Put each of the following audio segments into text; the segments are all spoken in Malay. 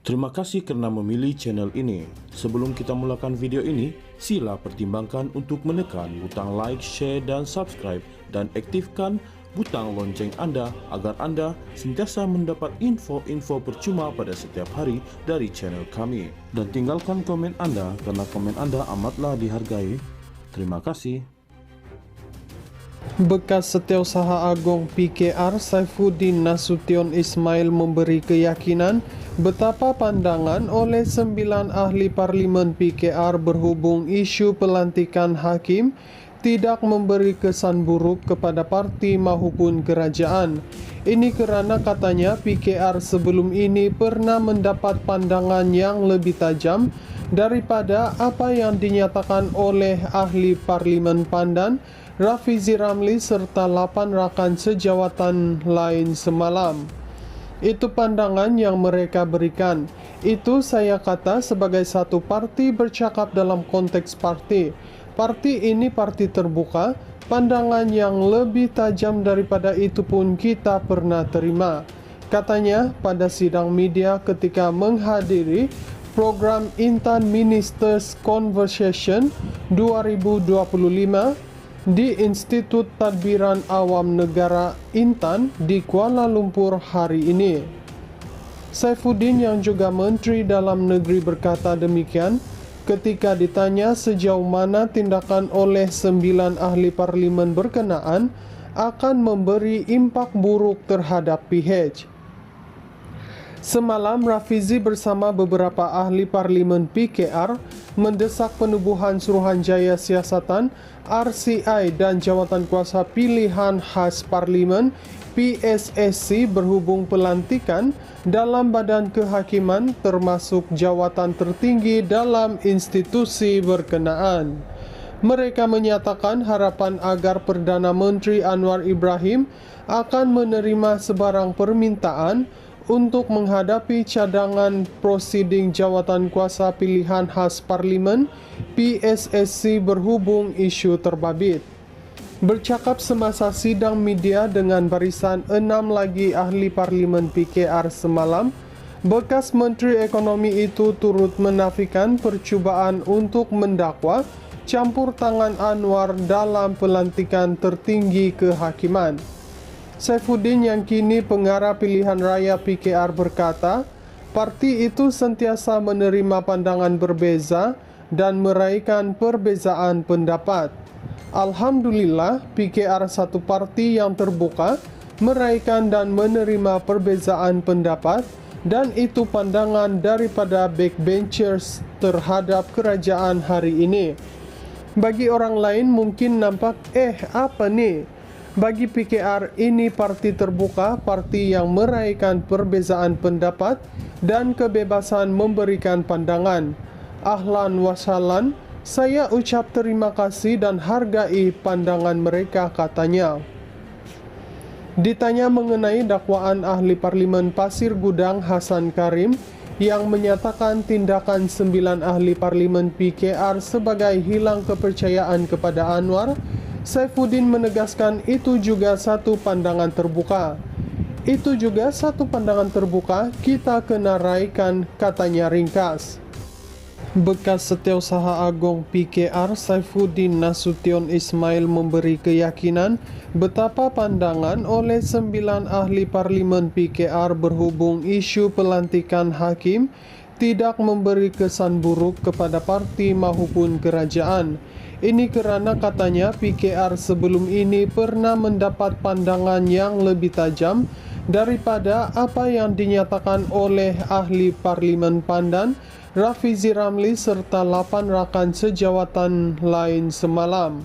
Terima kasih kerana memilih channel ini. Sebelum kita mulakan video ini, sila pertimbangkan untuk menekan butang like, share dan subscribe dan aktifkan butang lonceng anda agar anda sentiasa mendapat info-info percuma pada setiap hari dari channel kami. Dan tinggalkan komen anda kerana komen anda amatlah dihargai. Terima kasih. Bekas Setiausaha Agung PKR Saifuddin Nasution Ismail memberi keyakinan betapa pandangan oleh 9 ahli parlimen PKR berhubung isu pelantikan hakim tidak memberi kesan buruk kepada parti maupun kerajaan. Ini kerana katanya PKR sebelum ini pernah mendapat pandangan yang lebih tajam daripada apa yang dinyatakan oleh ahli parlimen Pandan, Rafizi Ramli serta 8 rakan sejawatan lain semalam. Itu pandangan yang mereka berikan. Itu saya kata sebagai satu parti bercakap dalam konteks parti. Parti ini parti terbuka, pandangan yang lebih tajam daripada itu pun kita pernah terima. Katanya pada sidang media ketika menghadiri program Intan Ministers Conversation 2025 di Institut Tadbiran Awam Negara Intan di Kuala Lumpur hari ini. Saifuddin yang juga Menteri Dalam Negeri berkata demikian ketika ditanya sejauh mana tindakan oleh 9 ahli parlimen berkenaan akan memberi impak buruk terhadap PH. Semalam, Rafizi bersama beberapa ahli parlimen PKR mendesak penubuhan Suruhanjaya Siasatan RCI dan Jawatan Kuasa Pilihan Khas Parlimen PSSC berhubung pelantikan dalam badan kehakiman termasuk jawatan tertinggi dalam institusi berkenaan. Mereka menyatakan harapan agar Perdana Menteri Anwar Ibrahim akan menerima sebarang permintaan untuk menghadapi cadangan prosiding Jawatan Kuasa Pilihan Khas Parlimen PSSC berhubung isu terbabit. Bercakap semasa sidang media dengan barisan 6 lagi ahli parlimen PKR semalam, bekas Menteri Ekonomi itu turut menafikan percubaan untuk mendakwa campur tangan Anwar dalam pelantikan tertinggi kehakiman. Saifuddin yang kini pengarah pilihan raya PKR berkata, parti itu sentiasa menerima pandangan berbeza dan meraihkan perbezaan pendapat. Alhamdulillah, PKR satu parti yang terbuka, meraihkan dan menerima perbezaan pendapat dan itu pandangan daripada backbenchers terhadap kerajaan hari ini. Bagi orang lain mungkin nampak, apa ni? Bagi PKR, ini parti terbuka, parti yang meraihkan perbezaan pendapat dan kebebasan memberikan pandangan. Ahlan wa sahlan, saya ucap terima kasih dan hargai pandangan mereka, katanya. Ditanya mengenai dakwaan ahli parlimen Pasir Gudang Hasan Karim yang menyatakan tindakan 9 ahli parlimen PKR sebagai hilang kepercayaan kepada Anwar, Saifuddin menegaskan itu juga satu pandangan terbuka. Itu juga satu pandangan terbuka, kita kena raikan, katanya ringkas. Bekas Setiausaha Agung PKR Saifuddin Nasution Ismail memberi keyakinan betapa pandangan oleh 9 ahli parlimen PKR berhubung isu pelantikan hakim tidak memberi kesan buruk kepada parti maupun kerajaan. Ini kerana katanya PKR sebelum ini pernah mendapat pandangan yang lebih tajam daripada apa yang dinyatakan oleh ahli parlimen Pandan, Rafizi Ramli serta 8 rakan sejawatan lain semalam.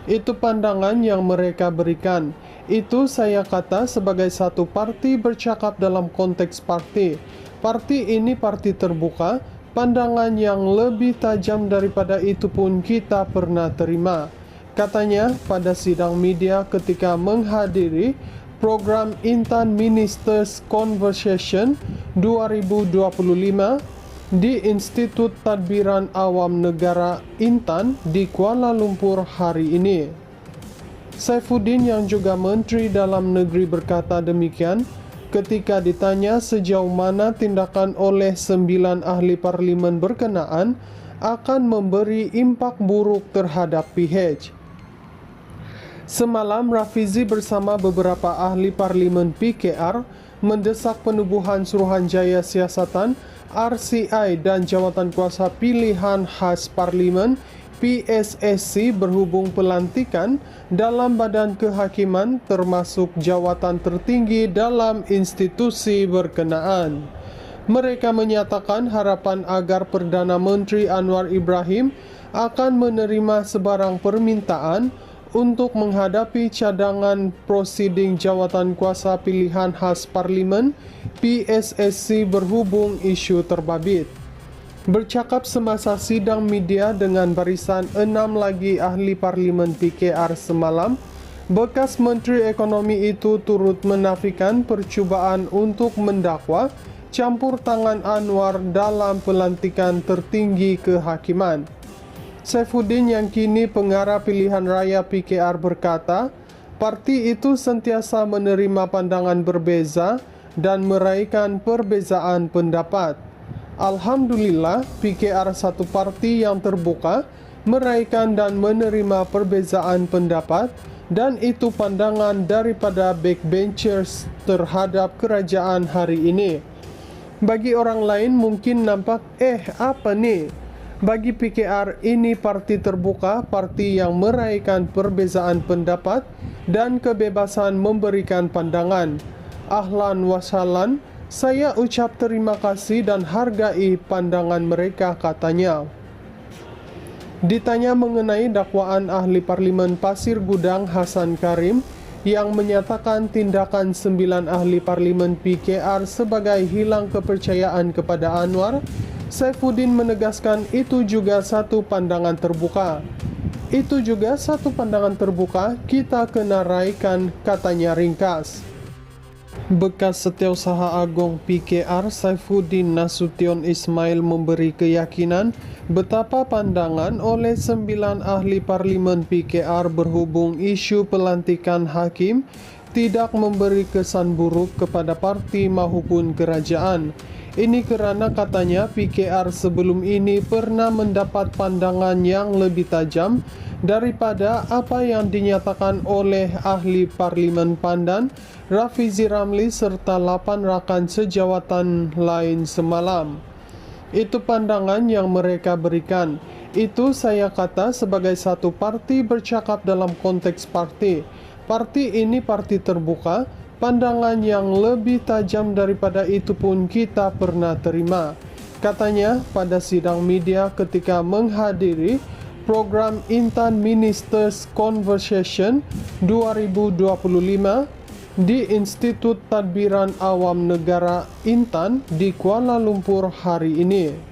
Itu pandangan yang mereka berikan. Itu saya kata sebagai satu parti bercakap dalam konteks parti. Parti ini parti terbuka, pandangan yang lebih tajam daripada itu pun kita pernah terima. Katanya pada sidang media ketika menghadiri program Intan Ministers Conversation 2025 di Institut Tadbiran Awam Negara Intan di Kuala Lumpur hari ini. Saifuddin yang juga Menteri Dalam Negeri berkata demikian Ketika ditanya sejauh mana tindakan oleh 9 ahli parlimen berkenaan akan memberi impak buruk terhadap PH. Semalam, Rafizi bersama beberapa ahli parlimen PKR mendesak penubuhan Suruhanjaya Siasatan RCI dan Jawatan Kuasa Pilihan Khas Parlimen PSSC berhubung pelantikan dalam badan kehakiman termasuk jawatan tertinggi dalam institusi berkenaan. Mereka menyatakan harapan agar Perdana Menteri Anwar Ibrahim akan menerima sebarang permintaan untuk menghadapi cadangan prosiding Jawatan Kuasa Pilihan Khas Parlimen PSSC berhubung isu terbabit. Bercakap semasa sidang media dengan barisan 6 lagi ahli parlimen PKR semalam, bekas Menteri Ekonomi itu turut menafikan percubaan untuk mendakwa campur tangan Anwar dalam pelantikan tertinggi kehakiman. Saifuddin yang kini pengarah pilihan raya PKR berkata, parti itu sentiasa menerima pandangan berbeza dan meraihkan perbezaan pendapat. Alhamdulillah, PKR satu parti yang terbuka, meraihkan dan menerima perbezaan pendapat, dan itu pandangan daripada backbenchers terhadap kerajaan hari ini. Bagi orang lain mungkin nampak, apa nih? Bagi PKR, ini parti terbuka, parti yang meraihkan perbezaan pendapat dan kebebasan memberikan pandangan. Ahlan wa sahlan. Saya ucap terima kasih dan hargai pandangan mereka, katanya. Ditanya mengenai dakwaan ahli parlimen Pasir Gudang Hasan Karim yang menyatakan tindakan 9 ahli parlimen PKR sebagai hilang kepercayaan kepada Anwar, Saifuddin menegaskan itu juga satu pandangan terbuka. Itu juga satu pandangan terbuka, kita kena raikan, katanya ringkas. Bekas Setiausaha Agong PKR Saifuddin Nasution Ismail memberi keyakinan betapa pandangan oleh 9 ahli parlimen PKR berhubung isu pelantikan hakim tidak memberi kesan buruk kepada parti maupun kerajaan. Ini kerana katanya PKR sebelum ini pernah mendapat pandangan yang lebih tajam daripada apa yang dinyatakan oleh ahli parlimen Pandan, Rafizi Ramli serta 8 rakan sejawatan lain semalam. Itu pandangan yang mereka berikan. Itu saya kata sebagai satu parti bercakap dalam konteks parti. Parti ini parti terbuka, pandangan yang lebih tajam daripada itu pun kita pernah terima. Katanya pada sidang media ketika menghadiri program Intan Ministers Conversation 2025 di Institut Tadbiran Awam Negara Intan di Kuala Lumpur hari ini.